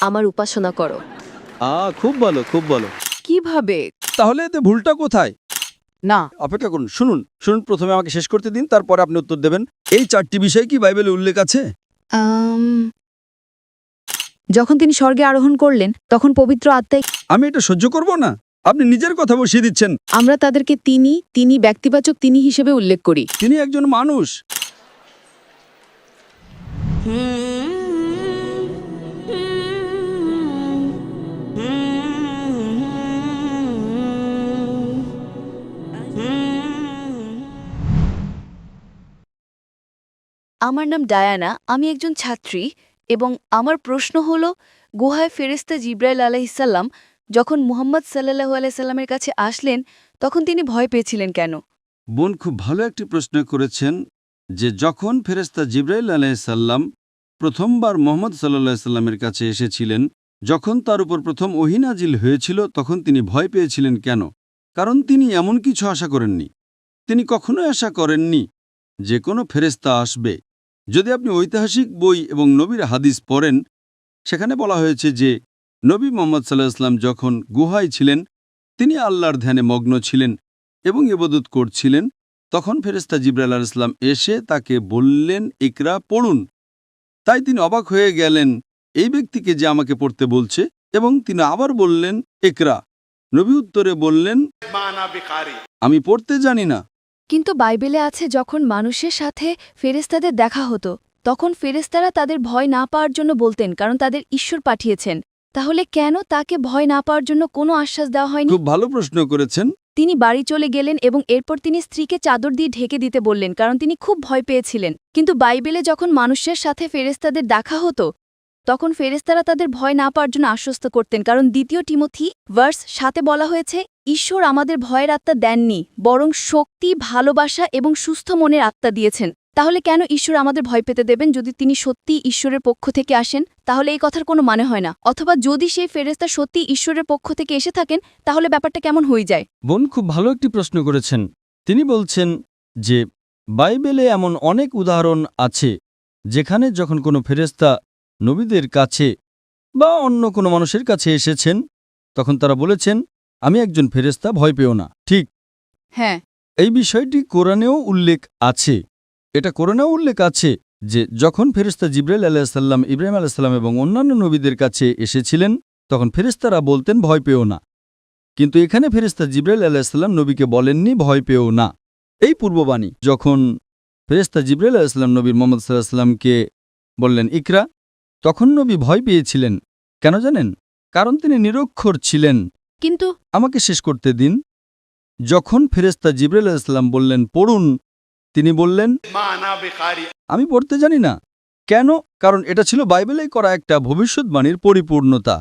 আমার উপাসনা করো। খুব ভালো, খুব ভালো। কিভাবে? তাহলে এতে ভুলটা কোথায়? না, অপেক্ষা করুন, শুনুন শুনুন, প্রথমে আমাকে শেষ করতে দিন, তারপরে আপনি উত্তর দেবেন। এই 4টি বিষয় কি বাইবেলে উল্লেখ আছে? যখন তিনি স্বর্গে আরোহণ করলেন তখন পবিত্র আত্মায় আমি এটা সহ্য করব না। আপনি নিজের কথা বসিয়ে দিচ্ছেন। আমরা তাদেরকে তিনি ব্যক্তিবাচক তিনি হিসেবে উল্লেখ করি। তিনি একজন মানুষ। আমার নাম ডায়ানা, আমি একজন ছাত্রী এবং আমার প্রশ্ন হল, গুহায় ফেরেশতা জিব্রাইল আলাইহিসসালাম যখন মুহাম্মদ সাল্লাল্লাহু আলাইহি সাল্লামের কাছে আসলেন তখন তিনি ভয় পেয়েছিলেন কেন? বোন খুব ভালো একটি প্রশ্ন করেছেন যে যখন ফেরেশতা জিবরাইল আলাইহিসসালাম প্রথমবার মুহাম্মদ সাল্লাল্লাহু আলাইহি সাল্লামের কাছে এসেছিলেন, যখন তার উপর প্রথম ওহী নাজিল হয়েছিল তখন তিনি ভয় পেয়েছিলেন কেন? কারণ তিনি এমন কিছু আশা করেননি। তিনি কখনোই আশা করেননি যে কোনো ফেরেশতা আসবে। যদি আপনি ঐতিহাসিক বই এবং নবীর হাদিস পড়েন, সেখানে বলা হয়েছে যে নবী মুহাম্মদ সাল্লাল্লাহু আলাইহি সাল্লাম যখন গুহায় ছিলেন, তিনি আল্লাহর ধ্যানে মগ্ন ছিলেন এবং ইবাদত করছিলেন, তখন ফেরেশতা জিবরাইল আলাইহিস সালাম এসে তাকে বললেন, ইকরা, পড়ুন। তাই তিনি অবাক হয়ে গেলেন, এই ব্যক্তিকে যে আমাকে পড়তে বলছে, এবং তিনি আবার বললেন, ইকরা। নবী উত্তরে বললেন, আমি পড়তে জানি না। কিন্তু বাইবেলে আছে যখন মানুষের সাথে ফেরেশতাদের দেখা হতো তখন ফেরেশতারা তাদের ভয় না পাওয়ার জন্য বলতেন, কারণ তাদের ঈশ্বর পাঠিয়েছেন। তাহলে কেন তাকে ভয় না পাওয়ার জন্য কোনো আশ্বাস দেওয়া হয়নি? খুব ভালো প্রশ্ন করেছেন। তিনি বাড়ি চলে গেলেন এবং এরপর তিনি স্ত্রীকে চাদর দিয়ে ঢেকে দিতে বললেন, কারণ তিনি খুব ভয় পেয়েছিলেন। কিন্তু বাইবেলে যখন মানুষের সাথে ফেরেশতাদের দেখা হতো তখন ফেরেশতারা তাদের ভয় না পাওয়ার জন্য আশ্বস্ত করতেন, কারণ 2 তিমথি ভার্স 7 বলা হয়েছে, ঈশ্বর আমাদের ভয়ের আত্মা দেননি, বরং শক্তি, ভালোবাসা এবং সুস্থ মনের আত্মা দিয়েছেন। তাহলে কেন ঈশ্বর আমাদের ভয় পেতে দেবেন? যদি তিনি সত্যি ঈশ্বরের পক্ষ থেকে আসেন তাহলে এই কথার কোনো মানে হয় না। অথবা যদি সেই ফেরেশতা সত্যি ঈশ্বরের পক্ষ থেকে এসে থাকেন তাহলে ব্যাপারটা কেমন হয়ে যায়? বোন খুব ভালো একটি প্রশ্ন করেছেন। তিনি বলছেন যে বাইবেলে এমন অনেক উদাহরণ আছে যেখানে যখন কোনো ফেরেশতা নবীদের কাছে বা অন্য কোনো মানুষের কাছে এসেছেন তখন তারা বলেছেন, আমি একজন ফেরেশতা, ভয় পেও না। ঠিক, হ্যাঁ, এই বিষয়টি কোরআনেও উল্লেখ আছে। এটা কোরআনেও উল্লেখ আছে যে যখন ফেরেশতা জিবরাইল আলাইহিস সালাম, ইব্রাহিম আলাইহিস সালাম এবং অন্যান্য নবীদের কাছে এসেছিলেন তখন ফেরেশতারা বলতেন, ভয় পেও না। কিন্তু এখানে ফেরেশতা জিবরাইল আলাইহিস সালাম নবীকে বলেননি, ভয় পেও না। এই পূর্ববাণী যখন ফেরেশতা জিবরাইল আলাইহিস সালাম নবী মুহাম্মদ সাল্লাল্লাহু আলাইহি সাল্লামকে বললেন, ইকরা, তখন নবী ভয় পেয়েছিলেন। কেন জানেন? কারণ তিনি নিরক্ষর ছিলেন। কিন্তু আমাকে শেষ করতে দিন। যখন ফেরেশতা জিবরাইল আলাইহিস সালাম বললেন, পড়ুন, তিনি বললেন, আমি পড়তে জানি না। কেন? কারণ এটা ছিল বাইবেলেই করা একটা ভবিষ্যৎবাণীর পরিপূর্ণতা।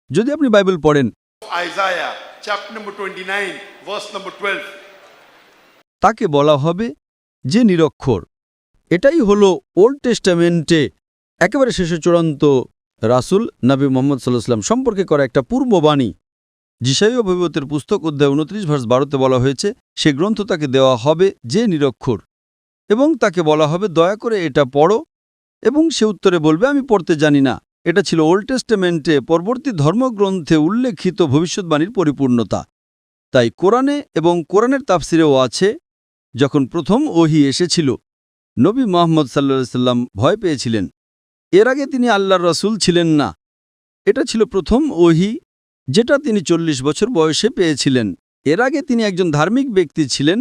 যদি আপনি বাইবেল পড়েন, Isaiah chapter number 29 verse number 12. তাকে বলা হবে যে নিরক্ষর। এটাই হলো ওল্ড টেস্টামেন্টে একেবারে শেষে চূড়ান্ত রাসূল নবী মুহাম্মদ সাল্লাল্লাহু আলাইহি ওয়াসাল্লাম সম্পর্কে করা একটা পূর্ববাণী। যিশাইয়া ভবিষ্যতের পুস্তক অধ্যায় 29 ভার্স 12তে বলা হয়েছে, সে গ্রন্থ তাকে দেওয়া হবে যে নিরক্ষর, এবং তাকে বলা হবে, দয়া করে এটা পড়ো, এবং সে উত্তরে বলবে, আমি পড়তে জানি না। এটা ছিল ওল্ড টেস্টামেন্টে পরবর্তী ধর্মগ্রন্থে উল্লেখিত ভবিষ্যৎবাণীর পরিপূর্ণতা। তাই কোরআনে এবং কোরআনের তাফসিরেও আছে, যখন প্রথম ওহী এসেছিল নবী মুহাম্মদ সাল্লাল্লাহু আলাইহি সাল্লাম ভয় পেয়েছিলেন। এর আগে তিনি আল্লাহর রাসূল ছিলেন না। এটা ছিল প্রথম ওহী যেটা তিনি 40 বছর বয়সে পেয়েছিলেন। এর আগে তিনি একজন ধার্মিক ব্যক্তি ছিলেন,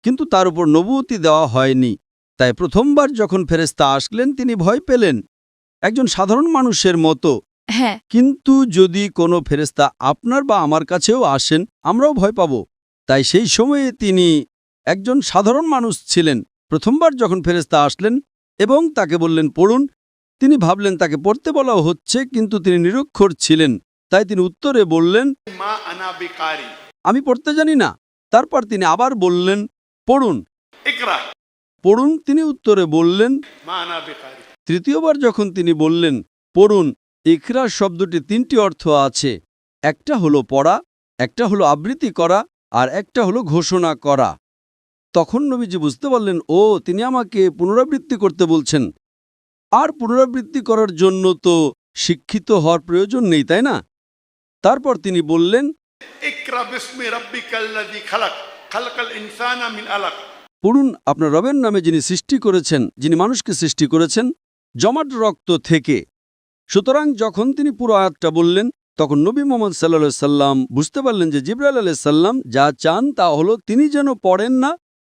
কিন্তু তার উপর নবুয়তি দেওয়া হয়নি। তাই প্রথমবার যখন ফেরেশতা আসলেন তিনি ভয় পেলেন, একজন সাধারণ মানুষের মতো। হ্যাঁ, কিন্তু যদি কোনো ফেরেশতা আপনার বা আমার কাছেও আসেন, আমরাও ভয় পাব। তাই সেই সময়ে তিনি একজন সাধারণ মানুষ ছিলেন। প্রথমবার যখন ফেরেশতা আসলেন এবং তাকে বললেন, পড়ুন, তিনি ভাবলেন তাকে পড়তে বলা হচ্ছে, কিন্তু তিনি নিরক্ষর ছিলেন। তাই তিনি উত্তরে বললেন, Ma ana bikari. আমি পড়তে জানি না। তারপর তিনি আবার বললেন, পড়ুন। Ikra. পড়ুন, তিনি উত্তরে বললেন। Ma ana bikari. তৃতীয়বার যখন তিনি বললেন, পড়ুন, ইকরা শব্দটি 3টি অর্থ আছে। একটা হলো পড়া, একটা হলো আবৃত্তি করা, আর একটা হলো ঘোষণা করা। তখন নবীজি বুঝতে পারলেন, ও, তিনি আমাকে পুনরাবৃত্তি করতে বলছেন। আর পুনরাবৃত্তি করার জন্য তো শিক্ষিত হওয়ার প্রয়োজন নেই, তাই না? তারপর তিনি বললেন, इकरा बिस्मि रब्बिकल्लज़ी खलक खलकल इंसाना मिन अलक। পড়ুন আপনার রবের নামে যিনি সৃষ্টি করেছেন, যিনি মানুষকে সৃষ্টি করেছেন জমাট রক্ত থেকে। সুতরাং যখন তিনি পুরো আয়াতটা বললেন, তখন নবী মুহাম্মদ সাল্লাল্লাহু আলাইহি সাল্লাম বুঝতে পারলেন যে জিবরাইল আলাইহিস সালাম যা চান তা হলো তিনি যেন পড়েন না,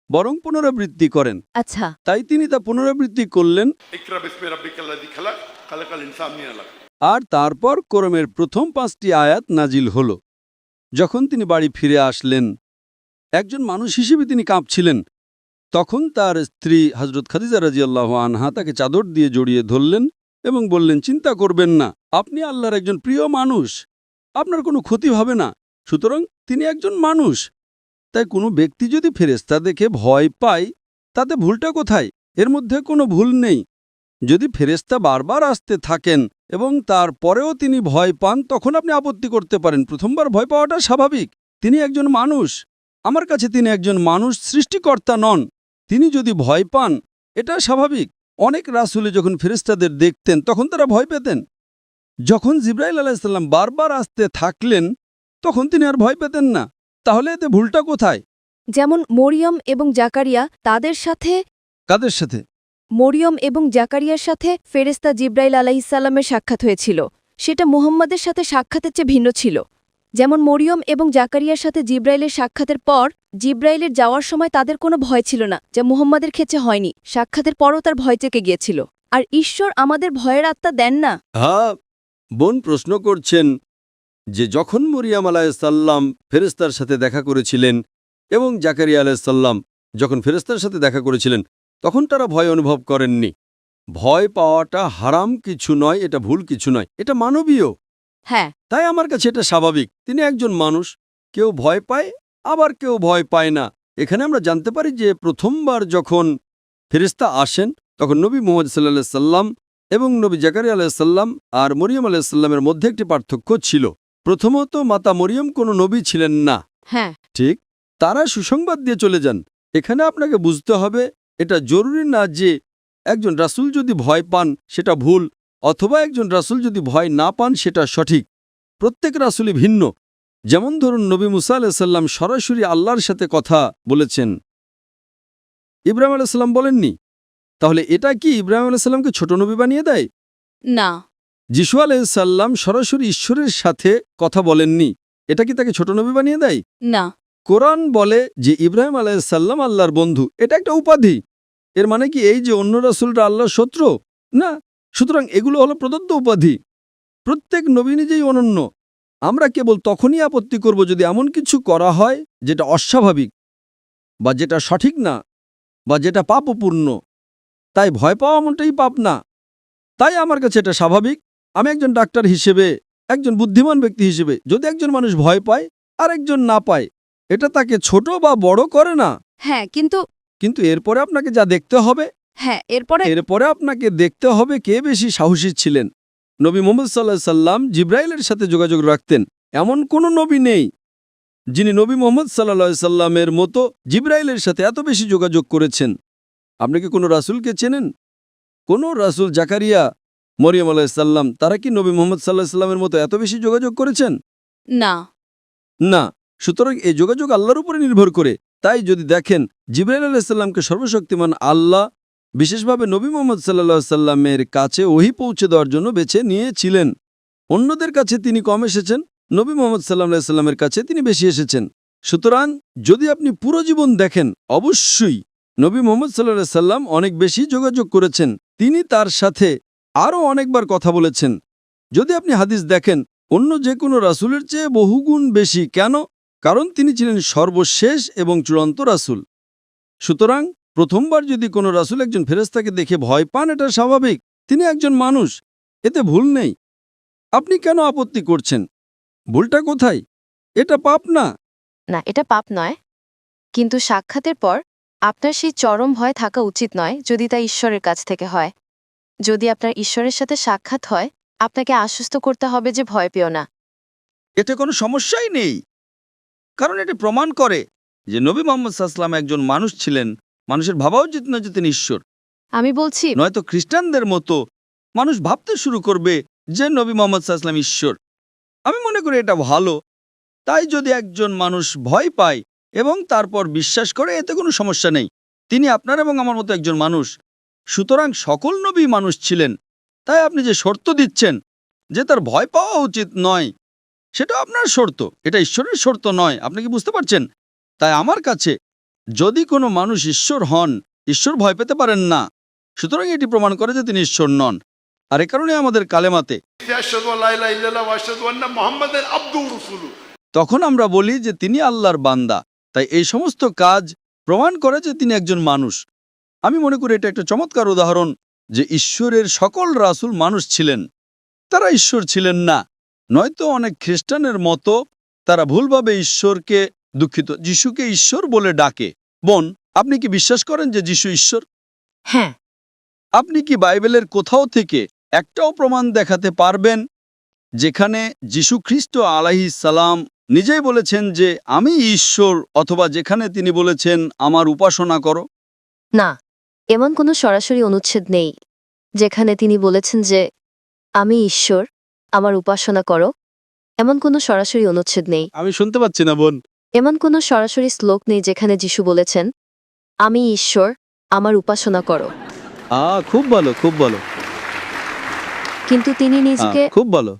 বরং পুনরাবৃত্তি করেন। আচ্ছা, তাই তিনি তা পুনরাবৃত্তি করলেন। इकरा बिस्मि रब्बिकल्लज़ी खलक खलकल इंसाना मिन अलक। আর তারপর কোরআনের প্রথম 5টি আয়াত নাজিল হল। যখন তিনি বাড়ি ফিরে আসলেন, একজন মানুষ হিসেবে তিনি কাঁপছিলেন। তখন তার স্ত্রী হযরত খাদিজা রাদিয়াল্লাহু আনহা তাকে চাদর দিয়ে জড়িয়ে ধরলেন এবং বললেন, চিন্তা করবেন না, আপনি আল্লাহর একজন প্রিয় মানুষ, আপনার কোনো ক্ষতি হবে না। সুতরাং তিনি একজন মানুষ। তাই কোনো ব্যক্তি যদি ফেরেশতা দেখে ভয় পায়, তাতে ভুলটা কোথায়? এর মধ্যে কোনো ভুল নেই। যদি ফেরেশতা বারবার আসতে থাকেন এবং তারপরেও তিনি ভয় পান, তখন আপনি আপত্তি করতে পারেন। প্রথমবার ভয় পাওয়াটা স্বাভাবিক। তিনি একজন মানুষ। আমার কাছে তিনি একজন মানুষ, সৃষ্টিকর্তা নন। তিনি যদি ভয় পান, এটা স্বাভাবিক। অনেক রাসূল যখন ফেরেশতাদের দেখতেন তখন তারা ভয় পেতেন। যখন জিবরাইল আলাইহিস সালাম বারবার আসতে থাকলেন, তখন তিনি আর ভয় পেতেন না। তাহলে এতে ভুলটা কোথায়? যেমন মরিয়ম এবং জাকারিয়া, তাদের সাথে কাদের সাথে? মরিয়ম এবং জাকারিয়ার সাথে ফেরেশতা জিবরাইল আলাইহিসসালামের সাক্ষাৎ হয়েছিল। সেটা মুহাম্মাদের সাথে সাক্ষাতের চেয়ে ভিন্ন ছিল। যেমন মরিয়ম এবং জাকারিয়ার সাথে জিবরাইলের সাক্ষাতের পর জিবরাইলের যাওয়ার সময় তাদের কোনো ভয় ছিল না, যা মুহাম্মাদের ক্ষেত্রে হয়নি। সাক্ষাতের পরও তার ভয় চেকে গিয়েছিল। আর ঈশ্বর আমাদের ভয়ের আত্মা দেন না। হ্যাঁ, বোন প্রশ্ন করছেন যে যখন মরিয়াম আলাইহিসসালাম ফেরেশতার সাথে দেখা করেছিলেন এবং জাকারিয়া আলাইহিসসালাম যখন ফেরেশতার সাথে দেখা করেছিলেন, তখন তারা ভয় অনুভব করেননি। ভয় পাওয়াটা হারাম কিছু নয়, এটা ভুল কিছু নয়, এটা মানবীয়। হ্যাঁ, তাই আমার কাছে এটা স্বাভাবিক। তিনি একজন মানুষ, কেউ ভয় পায়, আবার কেউ ভয় পায় না। এখানে আমরা জানতে পারি যে প্রথমবার যখন ফেরেশতা আসেন, তখন নবী মুহাম্মদ সাল্লাল্লাহু আলাইহি সাল্লাম এবং নবী জাকারিয়া আলাইহিস সালাম আর মরিয়ম আলাইহিস সালামের মধ্যে একটি পার্থক্য ছিল। প্রথমত, মাতা মরিয়ম কোনো নবী ছিলেন না। হ্যাঁ, ঠিক, তারা সুসংবাদ দিয়ে চলে যান। এখানে আপনাকে বুঝতে হবে, এটা জরুরি না যে একজন রাসূল যদি ভয় পান সেটা ভুল, অথবা একজন রাসূল যদি ভয় না পান সেটা সঠিক। প্রত্যেক রাসূলই ভিন্ন। যেমন ধরুন, নবী মুসা আলাইহিস সালাম সরাসরি আল্লাহর সাথে কথা বলেছেন, ইব্রাহিম আলাইহিস সালাম বলেননি। তাহলে এটা কি ইব্রাহিম আলাইহিস সালামকে ছোট নবী বানিয়ে দেয়? না। যিশু আলাইহিস সালাম সরাসরি ঈশ্বরের সাথে কথা বলেননি। এটা কি তাকে ছোট নবী বানিয়ে দেয়? না। কোরআন বলে যে ইব্রাহিম আলাইহিস সালাম আল্লাহর বন্ধু। এটা একটা উপাধি। এর মানে কি এই যে অন্য রাসূলরা আল্লাহর শত্রু? না। সুতরাং এগুলো হলো প্রদত্ত উপাধি। প্রত্যেক নবী নিজেই অনন্য। আমরা কেবল তখনই আপত্তি করব যদি এমন কিছু করা হয় যেটা অস্বাভাবিক, বা যেটা সঠিক না, বা যেটা পাপপূর্ণ। তাই ভয় পাওয়া এমনটাই পাপ না। তাই আমার কাছে এটা স্বাভাবিক। আমি একজন ডাক্তার হিসেবে, একজন বুদ্ধিমান ব্যক্তি হিসেবে, যদি একজন মানুষ ভয় পায় আর একজন না পায়, এটা তাকে ছোট বা বড় করে না। হ্যাঁ, কিন্তু এরপরে আপনাকে যা দেখতে হবে, এরপরে আপনাকে দেখতে হবে কে বেশি সাহসী ছিলেন। নবী মুহাম্মদ সাল্লাল্লাহু আলাইহি সাল্লাম জিবরাইলের সাথে যোগাযোগ রাখতেন। এমন কোনো নবী নেই যিনি নবী মুহাম্মদ সাল্লাল্লাহু আলাইহি সাল্লামের মতো জিবরাইলের সাথে এত বেশি যোগাযোগ করেছেন। আপনি কি কোনো রাসূলকে চেনেন? কোনো রাসূল, জাকারিয়া, মরিয়ম আলাইহিস সালাম, তারা কি নবী মুহাম্মদ সাল্লাল্লাহু আলাইহি সাল্লামের মতো এত বেশি যোগাযোগ করেছেন? না। না। সুতরাং এই যোগাযোগ আল্লাহর উপরে নির্ভর করে। তাই যদি দেখেন, জিবরাইল আলাইহিস সালামকে সর্বশক্তিমান আল্লাহ বিশেষভাবে নবী মুহাম্মদ সাল্লাল্লাহু আলাইহি সাল্লামের কাছে ওহী পৌঁছে দেওয়ার জন্য বেছে নিয়েছিলেন। অন্যদের কাছে তিনি কম এসেছেন, নবী মুহাম্মদ সাল্লাল্লাহু আলাইহি সাল্লামের কাছে তিনি বেশি এসেছেন। সুতরাং যদি আপনি পুরো জীবন দেখেন, অবশ্যই নবী মুহাম্মদ সাল্লাল্লাহু আলাইহি সাল্লাম অনেক বেশি যোগাযোগ করেছেন। তিনি তার সাথে আরও অনেকবার কথা বলেছেন। যদি আপনি হাদিস দেখেন, অন্য যে কোনো রাসূলের চেয়ে বহুগুণ বেশি। কেন? কারণ তিনি ছিলেন সর্বশেষ এবং চূড়ান্ত রাসূল। সুতরাং প্রথমবার যদি কোনো রাসূল একজন ফেরেশতাকে দেখে ভয় পান, এটা স্বাভাবিক। তিনি একজন মানুষ, এতে ভুল নেই। আপনি কেন আপত্তি করছেন? ভুলটা কোথায়? এটা পাপ না। না, এটা পাপ নয়, কিন্তু সাক্ষাতের পর আপনার সেই চরম ভয় থাকা উচিত নয় যদি তা ঈশ্বরের কাছ থেকে হয়। যদি আপনার ঈশ্বরের সাথে সাক্ষাৎ হয়, আপনাকে আশ্বস্ত করতে হবে যে ভয় পেও না। এতে কোনো সমস্যাই নেই, কারণ এটি প্রমাণ করে যে নবী মুহাম্মদ সাল্লাল্লাহু আলাইহি ওয়াসাল্লাম একজন মানুষ ছিলেন। মানুষের ভাবা উচিত না যে তিনি ঈশ্বর। আমি বলছি, নয়তো খ্রিস্টানদের মতো মানুষ ভাবতে শুরু করবে যে নবী মোহাম্মদ সাল্লাল্লাহু আলাইহি ওয়াসাল্লাম ঈশ্বর। আমি মনে করি এটা ভালো। তাই যদি একজন মানুষ ভয় পায় এবং তারপর বিশ্বাস করে, এতে কোনো সমস্যা নেই। তিনি আপনার এবং আমার মতো একজন মানুষ, সুতরাং সকল নবী মানুষ ছিলেন। তাই আপনি যে শর্ত দিচ্ছেন যে তার ভয় পাওয়া উচিত নয়, সেটা আপনার শর্ত, এটা ঈশ্বরের শর্ত নয়। আপনি কি বুঝতে পারছেন? তাই আমার কাছে যদি কোনো মানুষ ঈশ্বর হন, ঈশ্বর ভয় পেতে পারেন না, সুতরাং এটি প্রমাণ করে যে তিনি ঈশ্বর নন। আর এ কারণে আমাদের কালেমাতে আশহাদু আল্লা ইলাহা ইল্লাল্লাহ ওয়া আশহাদু আন্না মুহাম্মাদান আবদুহু ওয়া রাসূলুহু, তখন আমরা বলি যে তিনি আল্লাহর বান্দা। তাই এই সমস্ত কাজ প্রমাণ করে যে তিনি একজন মানুষ। আমি মনে করি এটা একটা চমৎকার উদাহরণ যে ঈশ্বরের সকল রাসূল মানুষ ছিলেন, তারা ঈশ্বর ছিলেন না। নয়তো অনেক খ্রিস্টানের মতো তারা ভুলভাবে ঈশ্বরকে, দুঃখিত, যিশুকে ঈশ্বর বলে ডাকে। বোন, আপনি কি বিশ্বাস করেন যে যিশু ঈশ্বর? হ্যাঁ। আপনি কি বাইবেলের কোথাও থেকে একটাও প্রমাণ দেখাতে পারবেন যেখানে যিশু খ্রিস্ট আলাইহিস সালাম নিজেই বলেছেন যে আমি ঈশ্বর, অথবা যেখানে তিনি বলেছেন আমার উপাসনা করো? না, এমন কোনো সরাসরি অনুচ্ছেদ নেই যেখানে তিনি বলেছেন যে আমি ঈশ্বর, আমার উপাসনা করো। এমন কোনো সরাসরি অনুচ্ছেদ নেই। আমি শুনতে পাচ্ছি না বোন। এমন কোনো সরাসরি শ্লোক নেই যেখানে যিশু বলেছেন আমি ঈশ্বর, আমার উপাসনা করো। খুব ভালো, খুব ভালো, কিন্তু তিনি নিজেকে খুব ভালো।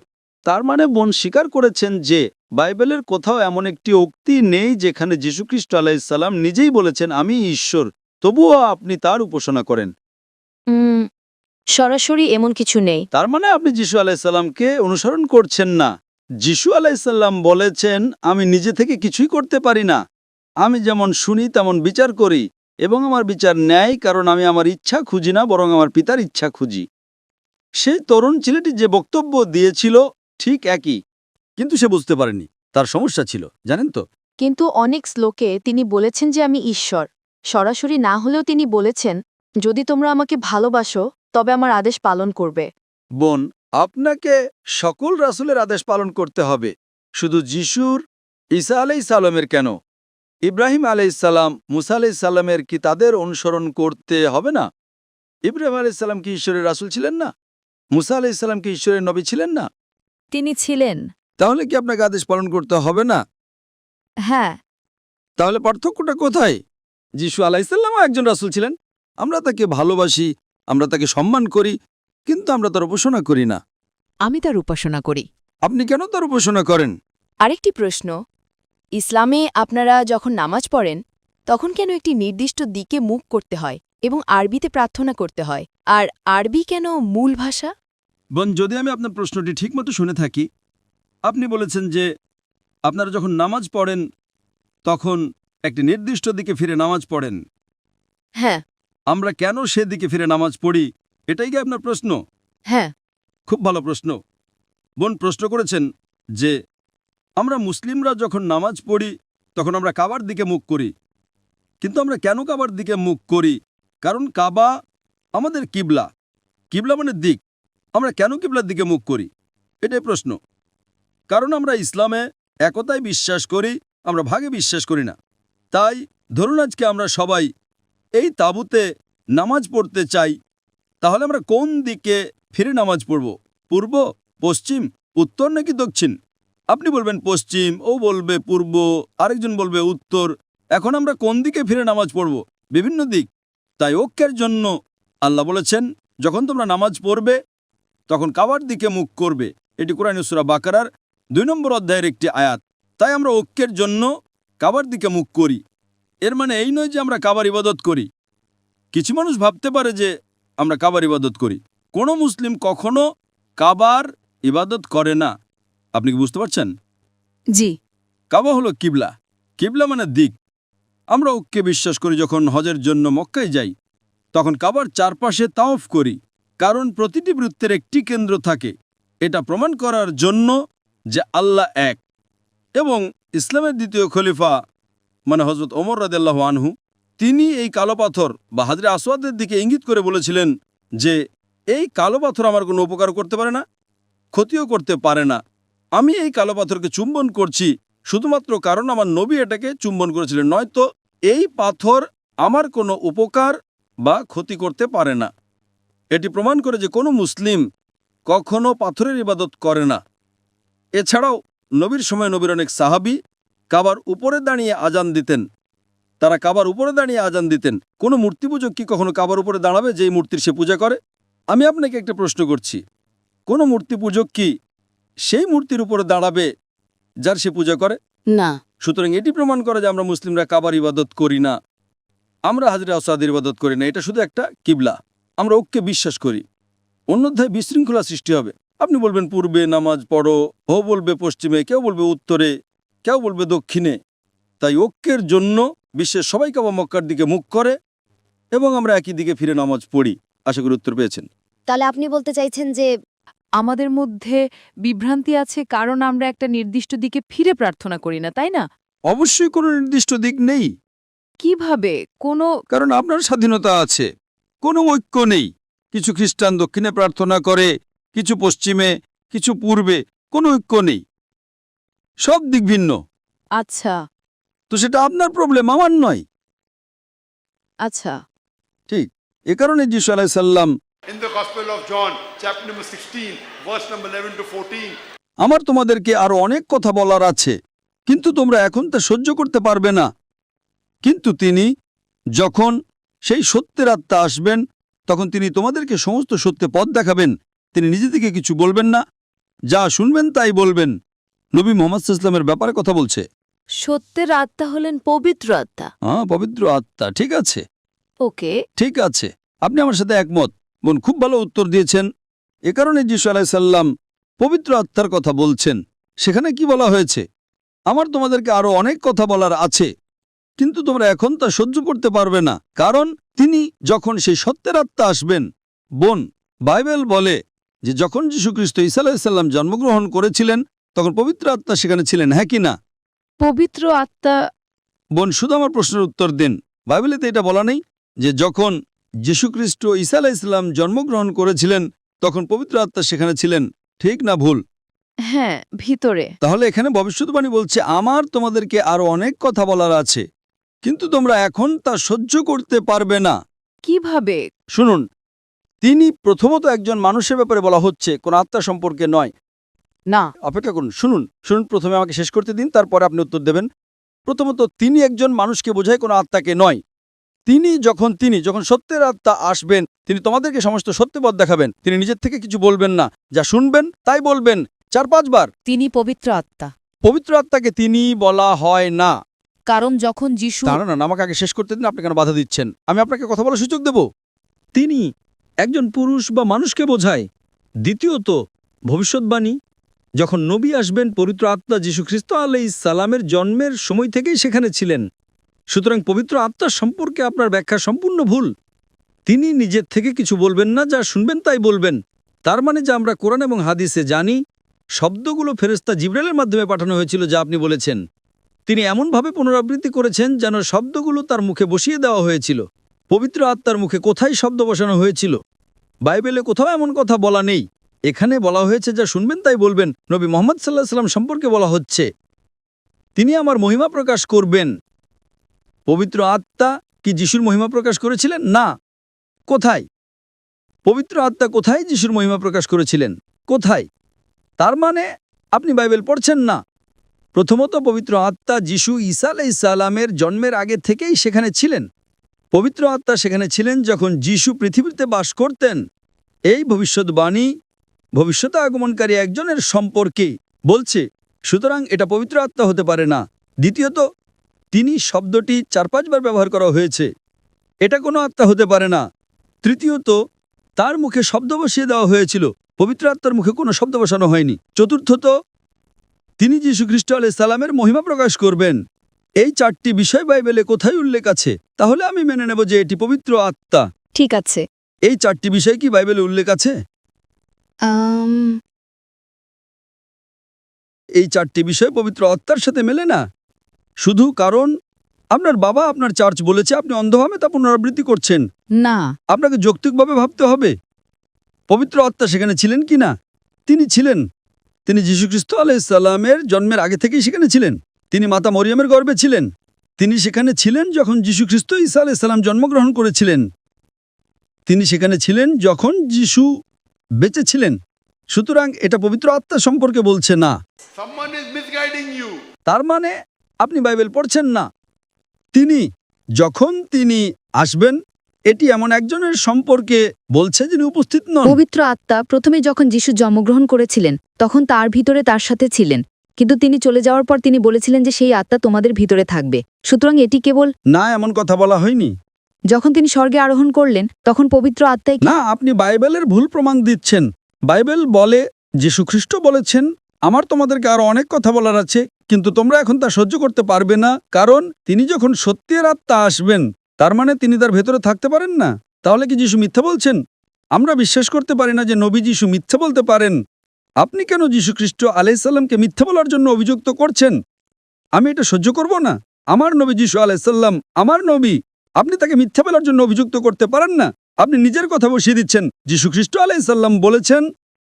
তার মানে বোন স্বীকার করেছেন যে বাইবেলের কোথাও এমন একটি উক্তি নেই যেখানে যীশুখ্রিস্ট আলাইহিস সালাম নিজেই বলেছেন আমি ঈশ্বর, তবুও আপনি তার উপাসনা করেন। সরাসরি এমন কিছু নেই। তার মানে আপনি যিশু আলাইহিস সালামকে অনুসরণ করছেন না। যিশু আলাইহিস সালাম বলেছেন আমি নিজে থেকে কিছুই করতে পারি না, আমি যেমন শুনি তেমন বিচার করি, এবং আমার বিচার ন্যায়, কারণ আমি আমার ইচ্ছা খুঁজি না, বরং আমার পিতার ইচ্ছা খুঁজি। সেই তরুণ ছেলেটি যে বক্তব্য দিয়েছিল ঠিক একই, কিন্তু সে বুঝতে পারেনি, তার সমস্যা ছিল, জানেন তো। কিন্তু অনেক শ্লোকে তিনি বলেছেন যে আমি ঈশ্বর। সরাসরি না হলেও তিনি বলেছেন যদি তোমরা আমাকে ভালোবাসো তবে আমার আদেশ পালন করবে। বোন, আপনাকে সকল রাসূলের আদেশ পালন করতে হবে, শুধু যিশুর, ঈসা আলাইহিস সালামের কেন? ইব্রাহিম আলাইহিস সালাম, মুসা আলাইহিস সালামের কি তাদের অনুসরণ করতে হবে না? ইব্রাহিম আলাইহিস সালাম কি ঈশ্বরের রাসূল ছিলেন না? মুসা আলাইহিস সালাম কি ঈশ্বরের নবী ছিলেন না? তিনি ছিলেন। তাহলে কি আপনাকে আদেশ পালন করতে হবে না? হ্যাঁ। তাহলে পার্থক্যটা কোথায়? যিশু আলাইহিস সালামও একজন রাসূল ছিলেন, আমরা তাকে ভালোবাসি, আমরা তাকে সম্মান করি, কিন্তু আমরা তার উপাসনা করি না। আমি তার উপাসনা করি। আপনি কেন তার উপাসনা করেন? আরেকটি প্রশ্ন, ইসলামে আপনারা যখন নামাজ পড়েন তখন কেন একটি নির্দিষ্ট দিকে মুখ করতে হয় এবং আরবিতে প্রার্থনা করতে হয়? আর আরবি কেন মূল ভাষা? বোন, যদি আমি আপনার প্রশ্নটি ঠিকমতো শুনে থাকি, আপনি বলেছেন যে আপনারা যখন নামাজ পড়েন তখন একটি নির্দিষ্ট দিকে ফিরে নামাজ পড়েন। হ্যাঁ। আমরা কেন সেদিকে ফিরে নামাজ পড়ি, এটাই কি আপনার প্রশ্ন? হ্যাঁ। খুব ভালো প্রশ্ন। বোন প্রশ্ন করেছেন যে আমরা মুসলিমরা যখন নামাজ পড়ি তখন আমরা কাবার দিকে মুখ করি, কিন্তু আমরা কেন কাবার দিকে মুখ করি? কারণ কাবা আমাদের কিবলা। কিবলা মানে দিক। আমরা কেন কিবলার দিকে মুখ করি? এটাই প্রশ্ন। কারণ আমরা ইসলামে একতায় বিশ্বাস করি, আমরা ভাগে বিশ্বাস করি না। তাই ধরুন আজকে আমরা সবাই এই তাঁবুতে নামাজ পড়তে চাই, তাহলে আমরা কোন দিকে ফিরে নামাজ পড়ব? পূর্ব, পশ্চিম, উত্তর নাকি দক্ষিণ? আপনি বলবেন পশ্চিম, ও বলবে পূর্ব, আরেকজন বলবে উত্তর। এখন আমরা কোন দিকে ফিরে নামাজ পড়ব? বিভিন্ন দিক। তাই ঐক্যের জন্য আল্লাহ বলেছেন যখন তোমরা নামাজ পড়বে তখন কাবার দিকে মুখ করবে। এটি কোরআনের সূরা বাকারার 2 নম্বর অধ্যায়ের একটি আয়াত। তাই আমরা ঐক্যের জন্য কাবার দিকে মুখ করি। এর মানে এই নয় যে আমরা কাবার ইবাদত করি। কিছু মানুষ ভাবতে পারে যে আমরা কাবার ইবাদত করি। কোনো মুসলিম কখনো কাবার ইবাদত করে না। আপনি কি বুঝতে পারছেন? জি। কাবা হলো কিবলা। কিবলা মানে দিক। আমরা ঐক্যে বিশ্বাস করি। যখন হজের জন্য মক্কায় যাই তখন কাবার চারপাশে তাওয়াফ করি, কারণ প্রতিটি বৃত্তের একটি কেন্দ্র থাকে। এটা প্রমাণ করার জন্য যে আল্লাহ এক। এবং ইসলামের দ্বিতীয় খলিফা মানে হযরত ওমর রাদিয়াল্লাহু আনহু, তিনি এই কালো পাথর বা হাজরে আসওয়াদের দিকে ইঙ্গিত করে বলেছিলেন যে এই কালো পাথর আমার কোনো উপকার করতে পারে না, ক্ষতিও করতে পারে না। আমি এই কালো পাথরকে চুম্বন করছি শুধুমাত্র কারণ আমার নবী এটাকে চুম্বন করেছিলেন, নয়তো এই পাথর আমার কোনো উপকার বা ক্ষতি করতে পারে না। এটি প্রমাণ করে যে কোনো মুসলিম কখনো পাথরের ইবাদত করে না। এছাড়াও নবীর সময় নবীর অনেক সাহাবী কাবার উপরে দাঁড়িয়ে আজান দিতেন। তারা কাবার উপরে দাঁড়িয়ে আজান দিতেন। কোনো মূর্তি পূজক কি কখনো কাবার উপরে দাঁড়াবে যেই মূর্তির সে পূজা করে? আমি আপনাকে একটা প্রশ্ন করছি, কোনো মূর্তি পূজক কি সেই মূর্তির উপরে দাঁড়াবে যার সে পূজা করে? না। সুতরাং এটি প্রমাণ করে যে আমরা মুসলিমরা কাবার ইবাদত করি না, আমরা হাজরে আসাদের ইবাদত করি না। এটা শুধু একটা কিবলা। আমরা ঐক্যে বিশ্বাস করি। অন্যথায় বিশৃঙ্খলা সৃষ্টি হবে। আপনি বলবেন পূর্বে নামাজ পড়ো, ও বলবে পশ্চিমে, কেউ বলবে উত্তরে, কেউ বলবে দক্ষিণে। তাই ঐক্যের জন্য বিশ্বের সবাই কাবা মক্কার দিকে মুখ করে এবং আমরা একই দিকে ফিরে নামাজ পড়ি। আশা করি উত্তর পেয়েছেন। তাহলে আপনি বলতে চাইছেন যে আমাদের মধ্যে বিভ্রান্তি আছে কারণ আমরা একটা নির্দিষ্ট দিকে ফিরে প্রার্থনা করি না, তাই না? অবশ্যই কোনো নির্দিষ্ট দিক নেই, কিভাবে কোনো কারণ আপনার স্বাধীনতা আছে। কোনো ঐক্য নেই। কিছু খ্রিস্টান দক্ষিণে প্রার্থনা করে, কিছু পশ্চিমে, কিছু পূর্বে। কোনো ঐক্য নেই, সব দিক ভিন্ন। আচ্ছা তো সেটা আপনার প্রবলেম, আমার নয়। আচ্ছা ঠিক এ কারণে যিশু আলাইহিস সালাম In the Gospel of John, chapter number 16, verse number 11 to 14, আমার তোমাদেরকে আরো অনেক কথা বলার আছে, কিন্তু তোমরা এখন তা সহ্য করতে পারবে না। কিন্তু তিনি যখন সেই সত্যের আত্মা আসবেন, তখন তিনি তোমাদেরকে সমস্ত সত্যে পথ দেখাবেন। তিনি নিজে থেকে কিছু বলবেন না, যা শুনবেন তাই বলবেন। নবী মুহাম্মদ সাল্লাল্লাহু আলাইহি ওয়াসাল্লামের ব্যাপারে কথা বলছে। সত্যের আত্মা হলেন পবিত্র আত্মা। হ্যাঁ, পবিত্র আত্মা। ঠিক আছে, ওকে। ঠিক আছে, আপনি আমার সাথে একমত। বোন, খুব ভালো উত্তর দিয়েছেন। এ কারণে যিশু আলাইহিস সালাম পবিত্র আত্মার কথা বলছেন। সেখানে কি বলা হয়েছে? আমার তোমাদেরকে আরো অনেক কথা বলার আছে, কিন্তু তোমরা এখন তা সহ্য করতে পারবে না, কারণ তিনি যখন সেই সত্যের আত্মা আসবেন। বোন, বাইবেল বলে যে যখন যীশুখ্রিস্ট ঈসা আলাইহিস সালাম জন্মগ্রহণ করেছিলেন তখন পবিত্র আত্মা সেখানে ছিলেন, হ্যাঁ কি না? পবিত্র আত্মা। বোন, শুধু আমার প্রশ্নের উত্তর দিন। বাইবেলেতে এটা বলা নেই যে যখন যীশুখ্রিস্ট ঈসা আলাইহিস সালাম জন্মগ্রহণ করেছিলেন তখন পবিত্র আত্মা সেখানে ছিলেন, ঠিক না ভুল? হ্যাঁ, ভিতরে। তাহলে এখানে ভবিষ্যদ্বাণী বলছে আমার তোমাদেরকে আরো অনেক কথা বলার আছে, কিন্তু তোমরা এখন তা সহ্য করতে পারবে না। কিভাবে? শুনুন, তিনি প্রথমত একজন মানুষের ব্যাপারে বলা হচ্ছে, কোন আত্মা সম্পর্কে নয়। না। অপেক্ষা করুন, শুনুন শুনুন, প্রথমে আমাকে শেষ করতে দিন, তারপরে আপনি উত্তর দেবেন। প্রথমত তিনি একজন মানুষকে বোঝায়, কোনো আত্মাকে নয়। তিনি যখন সত্যের আত্মা আসবেন, তিনি তোমাদেরকে সমস্ত সত্যপথ দেখাবেন। তিনি নিজের থেকে কিছু বলবেন না, যা শুনবেন তাই বলবেন। 4-5 বার তিনি পবিত্র আত্মা, পবিত্র আত্মাকে তিনি বলা হয় না। কারণ যখন যিশু দাঁড়ান, আমাকে আগে শেষ করতে দিন, আপনি কেন বাধা দিচ্ছেন? আমি আপনাকে কথা বলার সুযোগ দেব। তিনি একজন পুরুষ বা মানুষকে বোঝায়। দ্বিতীয়ত ভবিষ্যৎবাণী, যখন নবী আসবেন, পবিত্র আত্মা যীশুখ্রিস্ট আলাইহিস সালামের জন্মের সময় থেকেই সেখানে ছিলেন। সুতরাং পবিত্র আত্মার সম্পর্কে আপনার ব্যাখ্যা সম্পূর্ণ ভুল। তিনি নিজের থেকে কিছু বলবেন না, যা শুনবেন তাই বলবেন। তার মানে যা আমরা কোরআন এবং হাদিসে জানি, শব্দগুলো ফেরেশতা জিবরাইলের মাধ্যমে পাঠানো হয়েছিল, যা আপনি বলেছেন। তিনি এমনভাবে পুনরাবৃত্তি করেছেন যেন শব্দগুলো তার মুখে বসিয়ে দেওয়া হয়েছিল। পবিত্র আত্মার মুখে কোথায় শব্দ বসানো হয়েছিল? বাইবেলে কোথাও এমন কথা বলা নেই। এখানে বলা হয়েছে যা শুনবেন তাই বলবেন। নবী মুহাম্মদ সাল্লাল্লাহু আলাইহি ওয়াসাল্লাম সম্পর্কে বলা হচ্ছে, তিনি আমার মহিমা প্রকাশ করবেন। পবিত্র আত্মা কি যিশুর মহিমা প্রকাশ করেছিলেন? না। কোথায়? পবিত্র আত্মা কোথায় যিশুর মহিমা প্রকাশ করেছিলেন? কোথায়? তার মানে আপনি বাইবেল পড়ছেন না। প্রথমত, পবিত্র আত্মা যিশু ঈসা আলাইহিস সালামের জন্মের আগে থেকেই সেখানে ছিলেন। পবিত্র আত্মা সেখানে ছিলেন যখন যিশু পৃথিবীতে বাস করতেন। এই ভবিষ্যৎবাণী ভবিষ্যতে আগমনকারী একজনের সম্পর্কে বলছে, সুতরাং এটা পবিত্র আত্মা হতে পারে না। দ্বিতীয়ত, তিনি শব্দটি 4-5 বার ব্যবহার করা হয়েছে, এটা কোনো আত্মা হতে পারে না। তৃতীয়ত, তার মুখে শব্দ বসিয়ে দেওয়া হয়েছিল, পবিত্র আত্মার মুখে কোনো শব্দ বসানো হয়নি। চতুর্থত, তিনি যীশুখ্রিস্ট আলাইহিস সালামের মহিমা প্রকাশ করবেন। এই 4টি বিষয় বাইবেলে কোথায় উল্লেখ আছে? তাহলে আমি মেনে নেব যে এটি পবিত্র আত্মা। ঠিক আছে। এই 4টি বিষয় কি বাইবেলে উল্লেখ আছে? এই 4টি বিষয় পবিত্র আত্মার সাথে মেলে না, শুধু কারণ আপনার বাবা আপনার চার্চ বলেছে আপনি অন্ধভাবে তা পুনরাবৃত্তি করছেন। না। আপনাকে যৌক্তিকভাবে ভাবতে হবে পবিত্র আত্মা সেখানে ছিলেন কি না। তিনি ছিলেন। তিনি যীশুখ্রিস্ট আলাইহিস সালামের জন্মের আগে থেকেই সেখানে ছিলেন। তিনি মাতা মরিয়মের গর্ভে ছিলেন। তিনি সেখানে ছিলেন যখন যীশুখ্রিস্ট ঈসা আলাইহিস সালাম জন্মগ্রহণ করেছিলেন। তিনি সেখানে ছিলেন যখন যিশু বেঁচে ছিলেন। সুতরাং এটা পবিত্র আত্মা সম্পর্কে বলছে না। Someone is misguiding you. তার মানে আপনি বাইবেল পড়ছেন না। যখন তিনি আসবেন, এটি এমন একজনের সম্পর্কে বলছে যিনি উপস্থিত নন। পবিত্র আত্মা প্রথমে যখন যিশু জন্মগ্রহণ করেছিলেন তখন তার ভিতরে তার সাথে ছিলেন, কিন্তু তিনি চলে যাওয়ার পর তিনি বলেছিলেন যে সেই আত্মা তোমাদের ভিতরে থাকবে। সুতরাং এটি কেবল না, এমন কথা বলা হয়নি। যখন তিনি স্বর্গে আরোহণ করলেন তখন পবিত্র আত্মাই না, আপনি বাইবেলের ভুল প্রমাণ দিচ্ছেন। বাইবেল বলে, যীশু খ্রিস্ট বলেছেন, আমার তোমাদেরকে আরো অনেক কথা বলার আছে, কিন্তু তোমরা এখন তা সহ্য করতে পারবে না, কারণ তিনি যখন সত্যের আত্মা আসবেন, তার মানে তিনি তার ভেতরে থাকতে পারেন না। তাহলে কি যীশু মিথ্যা বলছেন? আমরা বিশ্বাস করতে পারি না যে নবী যীশু মিথ্যা বলতে পারেন। আপনি কেন যীশু খ্রিস্ট আলাইসাল্লামকে মিথ্যা বলার জন্য অভিযুক্ত করছেন? আমি এটা সহ্য করব না। আমার নবী যীশু আলাইসাল্লাম আমার নবী, আপনি তাকে মিথ্যা বলার জন্য অভিযুক্ত করতে পারেন না। আপনি নিজের কথা বসিয়ে দিচ্ছেন। যীশু খ্রিস্ট আলাইসাল্লাম বলেছেন,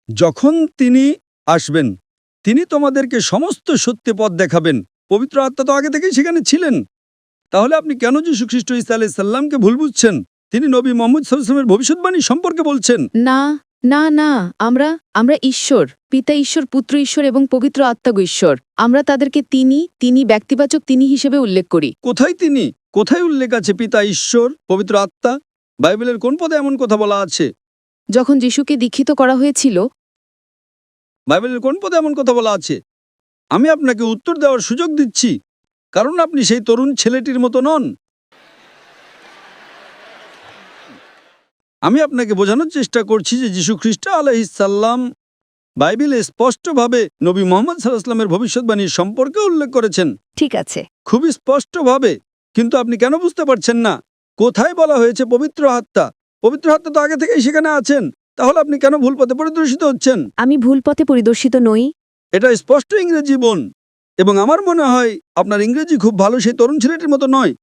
যখন তিনি আসবেন তিনি তোমাদেরকে সমস্ত সত্য পথ দেখাবেন। পবিত্র আত্মা তো আগে থেকেই সেখানে ছিলেন। তাহলে আপনি কেন যীশু খ্রিস্ট ঈসা আলাইসাল্লামকে ভুল বুঝছেন? তিনি নবী মুহাম্মদ সাল্লাল্লাহু আলাইহি ওয়াসাল্লামের ভবিষ্যৎবাণী সম্পর্কে বলছেন। না না না, আমরা ঈশ্বর, পিতা ঈশ্বর, পুত্র ঈশ্বর এবং পবিত্র আত্মা ঈশ্বর। আমরা তাদেরকে তিনি ব্যক্তিবাচক তিনি হিসেবে উল্লেখ করি। কোথায় তিনি? কোথায় উল্লেখ আছে পিতা ঈশ্বর, পবিত্র আত্মা? বাইবেলের কোন পদে এমন কথা বলা আছে? যখন যিশুকে দীক্ষিত করা হয়েছিল, বাইবেলের কোন পদে এমন কথা বলা আছে? আমি আপনাকে উত্তর দেওয়ার সুযোগ দিচ্ছি, কারণ আপনি সেই তরুণ ছেলেটির মতো নন। আমি আপনাকে বোঝানোর চেষ্টা করছি যে যীশু খ্রিস্ট আলাইহিস সালাম বাইবেলে স্পষ্টভাবে নবী মুহাম্মদ সাল্লাল্লাহু আলাইহি ওয়াসাল্লামের ভবিষ্যৎবাণীর সম্পর্কে উল্লেখ করেছেন, ঠিক আছে। খুবই স্পষ্টভাবে। কিন্তু আপনি কেন বুঝতে পারছেন না? কোথায় বলা হয়েছে পবিত্র আত্মা? পবিত্র আত্মা তো আগে থেকেই সেখানে আছেন। তাহলে আপনি কেন ভুল পথে পরিদর্শিত হচ্ছেন? আমি ভুল পথে পরিদর্শিত নই। এটা স্পষ্ট ইংরেজি বোন, এবং আমার মনে হয় আপনার ইংরেজি খুব ভালো, সেই তরুণ ছেলেটির মতো নয়।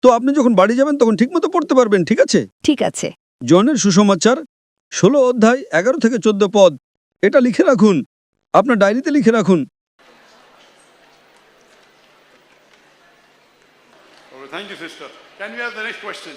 তো আপনি যখন বাড়ি যাবেন তখন ঠিকমতো পড়তে পারবেন, ঠিক আছে? ঠিক আছে। জনের সুসমাচার 16 অধ্যায় 11 থেকে 14 পদ, এটা লিখে রাখুন, আপনার ডায়েরিতে লিখে রাখুন। Oh, thank you, sister. Can we have the next question?